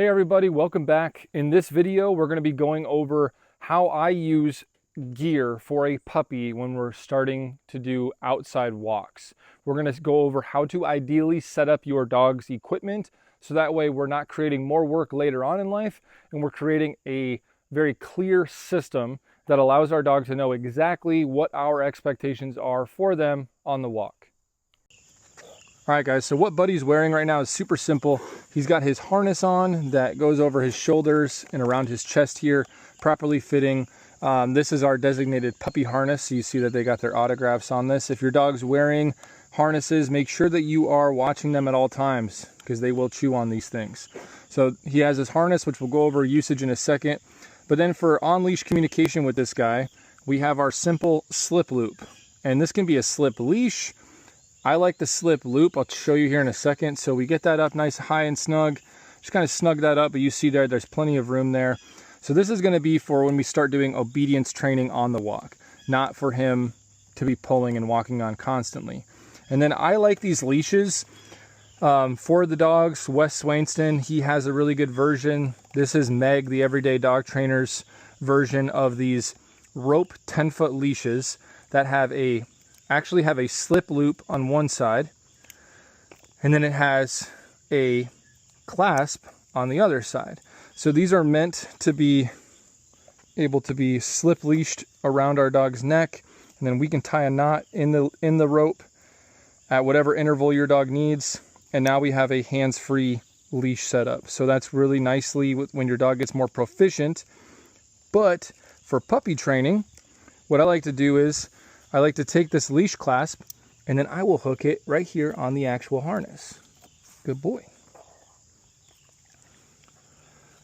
Hey everybody, welcome back. In this video, we're going to be going over how I use gear for a puppy when we're starting to do outside walks. We're going to go over how to ideally set up your dog's equipment so that way we're not creating more work later on in life and we're creating a very clear system that allows our dog to know exactly what our expectations are for them on the walk. All right guys, so what Buddy's wearing right now is super simple. He's got his harness on that goes over his shoulders and around his chest here, properly fitting. This is our designated puppy harness. So you see that they got their autographs on this. If your dog's wearing harnesses, make sure that you are watching them at all times because they will chew on these things. So he has his harness, which we'll go over usage in a second. But then for on-leash communication with this guy, we have our simple slip loop. And this can be a slip leash. I like the slip loop. I'll show you here in a second. So we get that up nice, high and snug. Just kind of snug that up, but you see there's plenty of room there. So this is going to be for when we start doing obedience training on the walk, not for him to be pulling and walking on constantly. And then I like these leashes for the dogs. Wes Swainston, he has a really good version. This is Meg, the Everyday Dog Trainer's version of these rope 10-foot leashes that actually have a slip loop on one side, and then it has a clasp on the other side. So these are meant to be able to be slip leashed around our dog's neck, and then we can tie a knot in the rope at whatever interval your dog needs. And now we have a hands-free leash setup. So that's really nicely when your dog gets more proficient. But for puppy training, what I like to do is I like to take this leash clasp and then I will hook it right here on the actual harness. Good boy.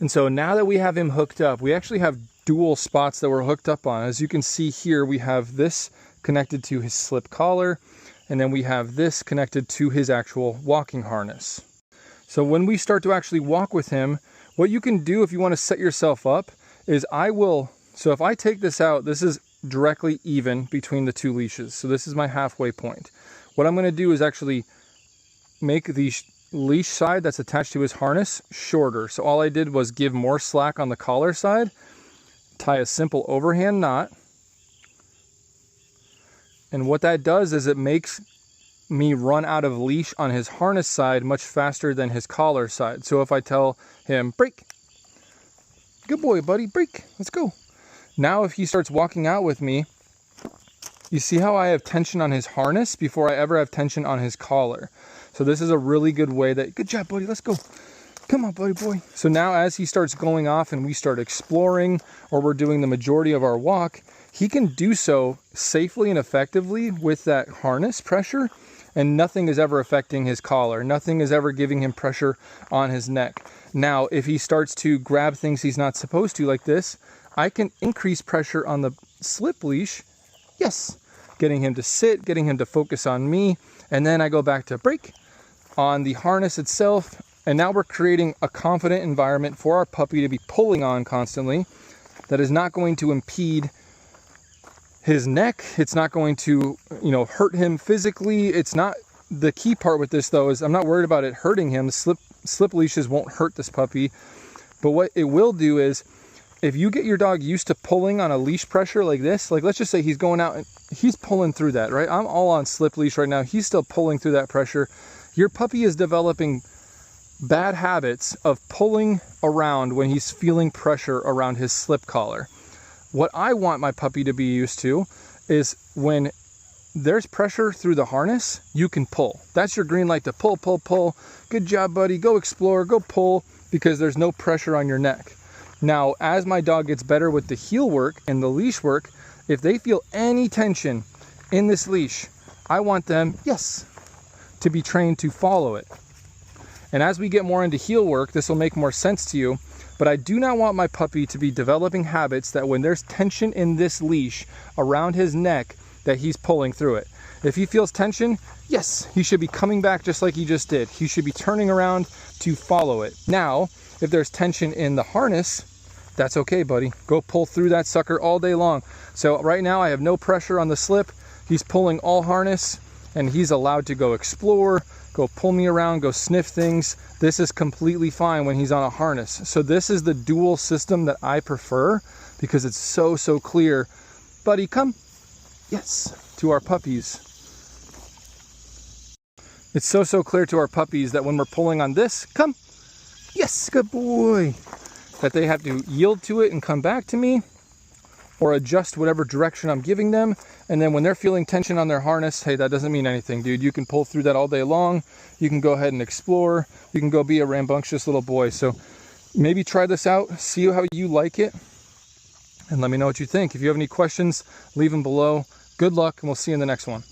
And so now that we have him hooked up, we actually have dual spots that we're hooked up on. As you can see here, we have this connected to his slip collar, and then we have this connected to his actual walking harness. So when we start to actually walk with him, what you can do if you want to set yourself up is so if I take this out, this is directly even between the two leashes. So this is my halfway point. What I'm going to do is actually make the leash side that's attached to his harness shorter. So all I did was give more slack on the collar side, tie a simple overhand knot. And what that does is it makes me run out of leash on his harness side much faster than his collar side. So if I tell him, break, good boy, buddy, break, let's go. Now if he starts walking out with me, you see how I have tension on his harness before I ever have tension on his collar. So this is a really good way good job, buddy, let's go. Come on, buddy boy. So now as he starts going off and we start exploring, or we're doing the majority of our walk, he can do so safely and effectively with that harness pressure, and nothing is ever affecting his collar. Nothing is ever giving him pressure on his neck. Now, if he starts to grab things he's not supposed to like this, I can increase pressure on the slip leash. Yes. Getting him to sit, getting him to focus on me. And then I go back to break on the harness itself. And now we're creating a confident environment for our puppy to be pulling on constantly that is not going to impede his neck. It's not going to, hurt him physically. It's not, the key part with this though is I'm not worried about it hurting him. The slip leashes won't hurt this puppy. But what it will do is, if you get your dog used to pulling on a leash pressure like this, like let's just say he's going out and he's pulling through that, right? I'm all on slip leash right now. He's still pulling through that pressure. Your puppy is developing bad habits of pulling around when he's feeling pressure around his slip collar. What I want my puppy to be used to is when there's pressure through the harness, you can pull. That's your green light to pull, pull, pull. Good job, buddy. Go explore, go pull, because there's no pressure on your neck. Now, as my dog gets better with the heel work and the leash work, if they feel any tension in this leash, I want them, to be trained to follow it. And as we get more into heel work, this will make more sense to you, but I do not want my puppy to be developing habits that when there's tension in this leash around his neck, that he's pulling through it. If he feels tension, he should be coming back just like he just did. He should be turning around to follow it. Now, if there's tension in the harness, that's okay, buddy. Go pull through that sucker all day long. So right now I have no pressure on the slip. He's pulling all harness. and he's allowed to go explore, go pull me around, go sniff things. This is completely fine when he's on a harness. So this is the dual system that I prefer because it's so clear. Buddy, come. Yes, to our puppies. It's so clear to our puppies that when we're pulling on this, come. Yes, good boy. That they have to yield to it and come back to me, or adjust whatever direction I'm giving them. And then when they're feeling tension on their harness, hey, that doesn't mean anything, dude. You can pull through that all day long. You can go ahead and explore. You can go be a rambunctious little boy. So maybe try this out, see how you like it, and let me know what you think. If you have any questions, leave them below. Good luck, and we'll see you in the next one.